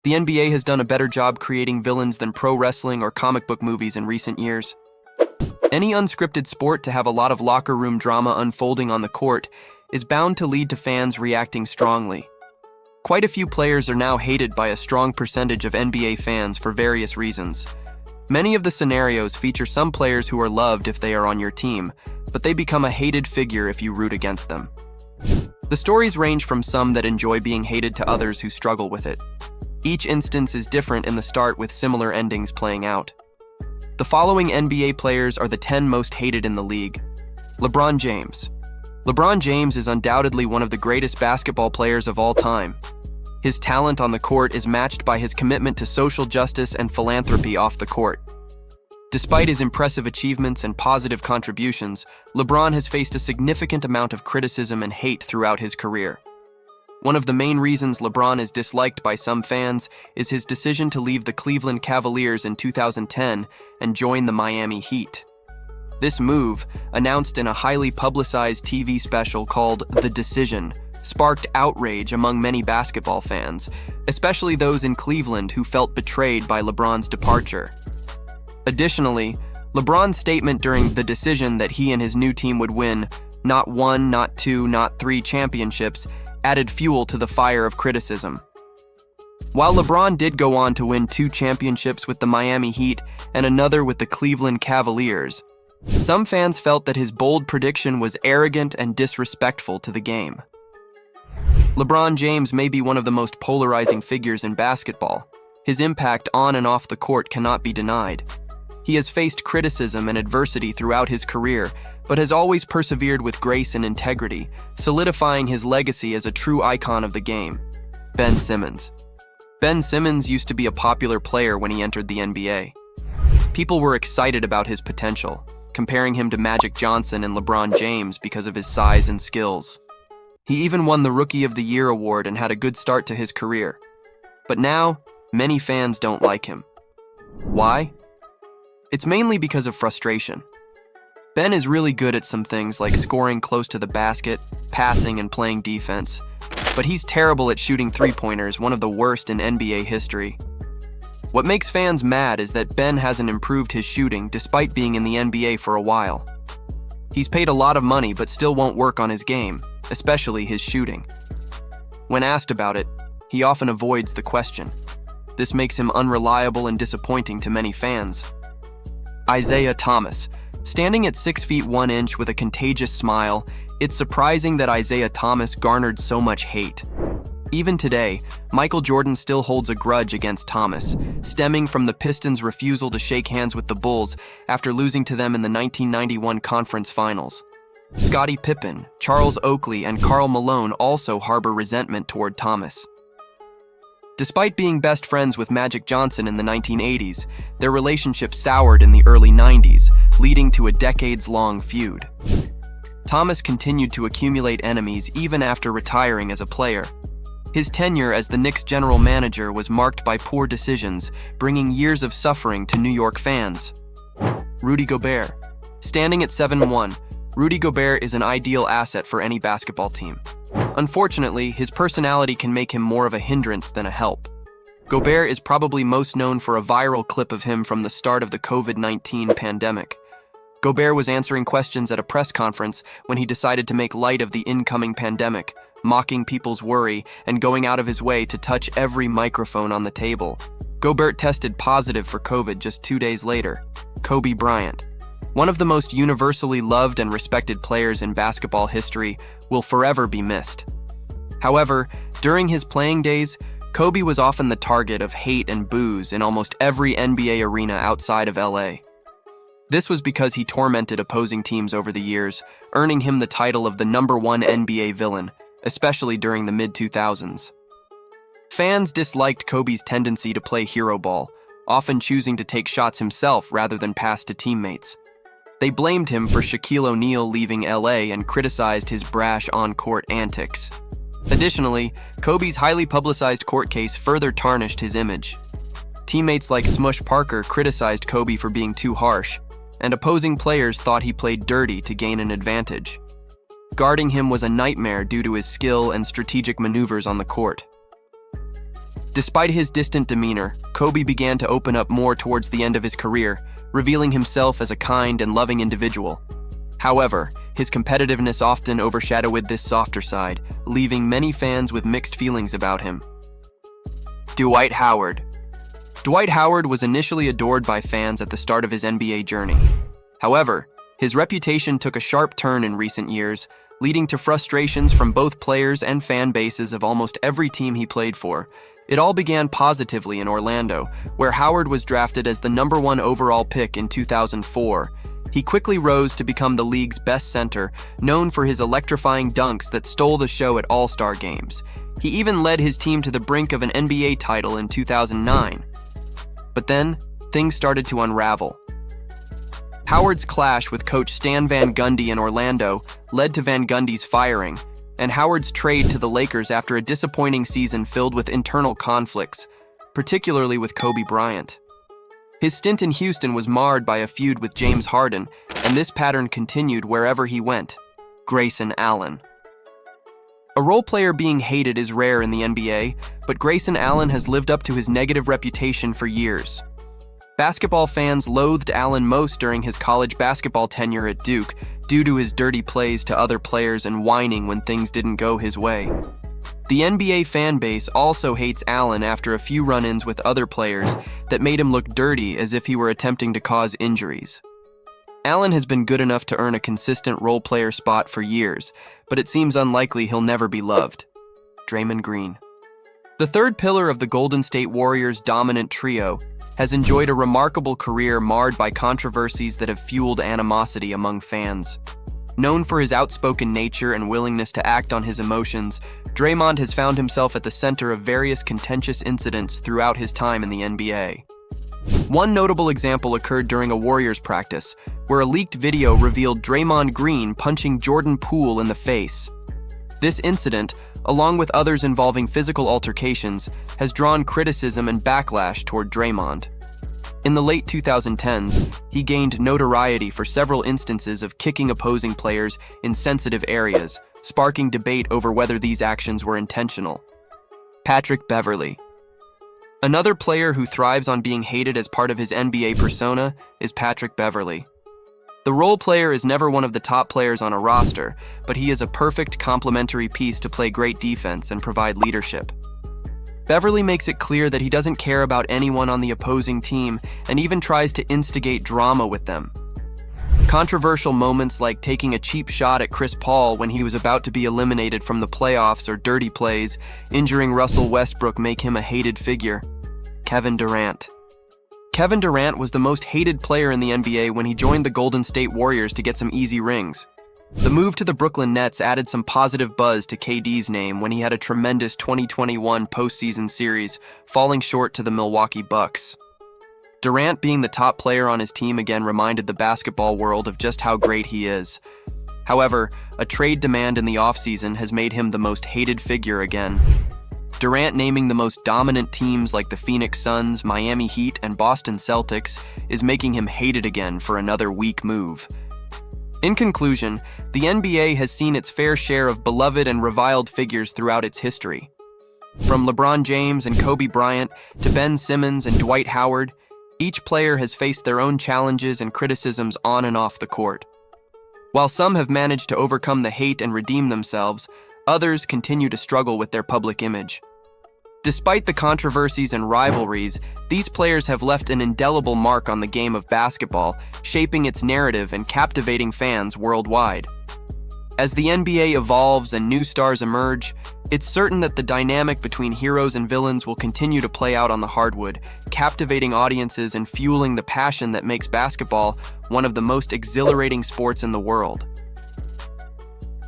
The NBA has done a better job creating villains than pro wrestling or comic book movies in recent years. Any unscripted sport to have a lot of locker room drama unfolding on the court is bound to lead to fans reacting strongly. Quite a few players are now hated by a strong percentage of NBA fans for various reasons. Many of the scenarios feature some players who are loved if they are on your team, but they become a hated figure if you root against them. The stories range from some that enjoy being hated to others who struggle with it. Each instance is different in the start, with similar endings playing out. The following NBA players are the 10 most hated in the league. LeBron James. LeBron James is undoubtedly one of the greatest basketball players of all time. His talent on the court is matched by his commitment to social justice and philanthropy off the court. Despite his impressive achievements and positive contributions, LeBron has faced a significant amount of criticism and hate throughout his career. One of the main reasons LeBron is disliked by some fans is his decision to leave the Cleveland Cavaliers in 2010 and join the Miami Heat. This move, announced in a highly publicized TV special called The Decision, sparked outrage among many basketball fans, especially those in Cleveland who felt betrayed by LeBron's departure. Additionally, LeBron's statement during The Decision that he and his new team would win not one, not two, not three championships added fuel to the fire of criticism. While LeBron did go on to win 2 championships with the Miami Heat and another with the Cleveland Cavaliers, some fans felt that his bold prediction was arrogant and disrespectful to the game. LeBron James may be one of the most polarizing figures in basketball. His impact on and off the court cannot be denied. He has faced criticism and adversity throughout his career, but has always persevered with grace and integrity, solidifying his legacy as a true icon of the game. Ben Simmons. Ben Simmons used to be a popular player when he entered the NBA. People were excited about his potential, comparing him to Magic Johnson and LeBron James because of his size and skills. He even won the Rookie of the Year award and had a good start to his career. But now, many fans don't like him. Why? It's mainly because of frustration. Ben is really good at some things like scoring close to the basket, passing, and playing defense, but he's terrible at shooting three-pointers, one of the worst in NBA history. What makes fans mad is that Ben hasn't improved his shooting despite being in the NBA for a while. He's paid a lot of money but still won't work on his game, especially his shooting. When asked about it, he often avoids the question. This makes him unreliable and disappointing to many fans. Isaiah Thomas. Standing at 6 feet 1 inch with a contagious smile, it's surprising that Isaiah Thomas garnered so much hate. Even today, Michael Jordan still holds a grudge against Thomas, stemming from the Pistons' refusal to shake hands with the Bulls after losing to them in the 1991 Conference Finals. Scottie Pippen, Charles Oakley, and Karl Malone also harbor resentment toward Thomas. Despite being best friends with Magic Johnson in the 1980s, their relationship soured in the early 90s, leading to a decades-long feud. Thomas continued to accumulate enemies even after retiring as a player. His tenure as the Knicks' general manager was marked by poor decisions, bringing years of suffering to New York fans. Rudy Gobert. Standing at 7'1", Rudy Gobert is an ideal asset for any basketball team. Unfortunately, his personality can make him more of a hindrance than a help. Gobert is probably most known for a viral clip of him from the start of the COVID-19 pandemic. Gobert was answering questions at a press conference when he decided to make light of the incoming pandemic, mocking people's worry and going out of his way to touch every microphone on the table. Gobert tested positive for COVID just 2 days later. Kobe Bryant. One of the most universally loved and respected players in basketball history, will forever be missed. However, during his playing days, Kobe was often the target of hate and boos in almost every NBA arena outside of LA. This was because he tormented opposing teams over the years, earning him the title of the #1 NBA villain, especially during the mid-2000s. Fans disliked Kobe's tendency to play hero ball, often choosing to take shots himself rather than pass to teammates. They blamed him for Shaquille O'Neal leaving LA and criticized his brash on-court antics. Additionally, Kobe's highly publicized court case further tarnished his image. Teammates like Smush Parker criticized Kobe for being too harsh, and opposing players thought he played dirty to gain an advantage. Guarding him was a nightmare due to his skill and strategic maneuvers on the court. Despite his distant demeanor, Kobe began to open up more towards the end of his career, revealing himself as a kind and loving individual. However, his competitiveness often overshadowed this softer side, leaving many fans with mixed feelings about him. Dwight Howard. Dwight Howard was initially adored by fans at the start of his NBA journey. However, his reputation took a sharp turn in recent years, leading to frustrations from both players and fan bases of almost every team he played for. It all began positively in Orlando, where Howard was drafted as the #1 overall pick in 2004. He quickly rose to become the league's best center, known for his electrifying dunks that stole the show at All-Star games. He even led his team to the brink of an NBA title in 2009. But then, things started to unravel. Howard's clash with coach Stan Van Gundy in Orlando led to Van Gundy's firing, and Howard's trade to the Lakers after a disappointing season filled with internal conflicts, particularly with Kobe Bryant. His stint in Houston was marred by a feud with James Harden, and this pattern continued wherever he went. Grayson Allen. A role player being hated is rare in the NBA, but Grayson Allen has lived up to his negative reputation for years. Basketball fans loathed Allen most during his college basketball tenure at Duke due to his dirty plays to other players and whining when things didn't go his way. The NBA fan base also hates Allen after a few run-ins with other players that made him look dirty as if he were attempting to cause injuries. Allen has been good enough to earn a consistent role player spot for years, but it seems unlikely he'll never be loved. Draymond Green. The third pillar of the Golden State Warriors' dominant trio has enjoyed a remarkable career marred by controversies that have fueled animosity among fans. Known for his outspoken nature and willingness to act on his emotions, Draymond has found himself at the center of various contentious incidents throughout his time in the NBA. One notable example occurred during a Warriors practice, where a leaked video revealed Draymond Green punching Jordan Poole in the face. This incident, along with others involving physical altercations, has drawn criticism and backlash toward Draymond. In the late 2010s, he gained notoriety for several instances of kicking opposing players in sensitive areas, sparking debate over whether these actions were intentional. Patrick Beverley. Another player who thrives on being hated as part of his NBA persona is Patrick Beverley. The role player is never one of the top players on a roster, but he is a perfect complementary piece to play great defense and provide leadership. Beverley makes it clear that he doesn't care about anyone on the opposing team and even tries to instigate drama with them. Controversial moments like taking a cheap shot at Chris Paul when he was about to be eliminated from the playoffs or dirty plays, injuring Russell Westbrook make him a hated figure. Kevin Durant. Kevin Durant was the most hated player in the NBA when he joined the Golden State Warriors to get some easy rings. The move to the Brooklyn Nets added some positive buzz to KD's name when he had a tremendous 2021 postseason series, falling short to the Milwaukee Bucks. Durant being the top player on his team again reminded the basketball world of just how great he is. However, a trade demand in the offseason has made him the most hated figure again. Durant naming the most dominant teams like the Phoenix Suns, Miami Heat, and Boston Celtics is making him hated again for another weak move. In conclusion, the NBA has seen its fair share of beloved and reviled figures throughout its history. From LeBron James and Kobe Bryant to Ben Simmons and Dwight Howard, each player has faced their own challenges and criticisms on and off the court. While some have managed to overcome the hate and redeem themselves, others continue to struggle with their public image. Despite the controversies and rivalries, these players have left an indelible mark on the game of basketball, shaping its narrative and captivating fans worldwide. As the NBA evolves and new stars emerge, it's certain that the dynamic between heroes and villains will continue to play out on the hardwood, captivating audiences and fueling the passion that makes basketball one of the most exhilarating sports in the world.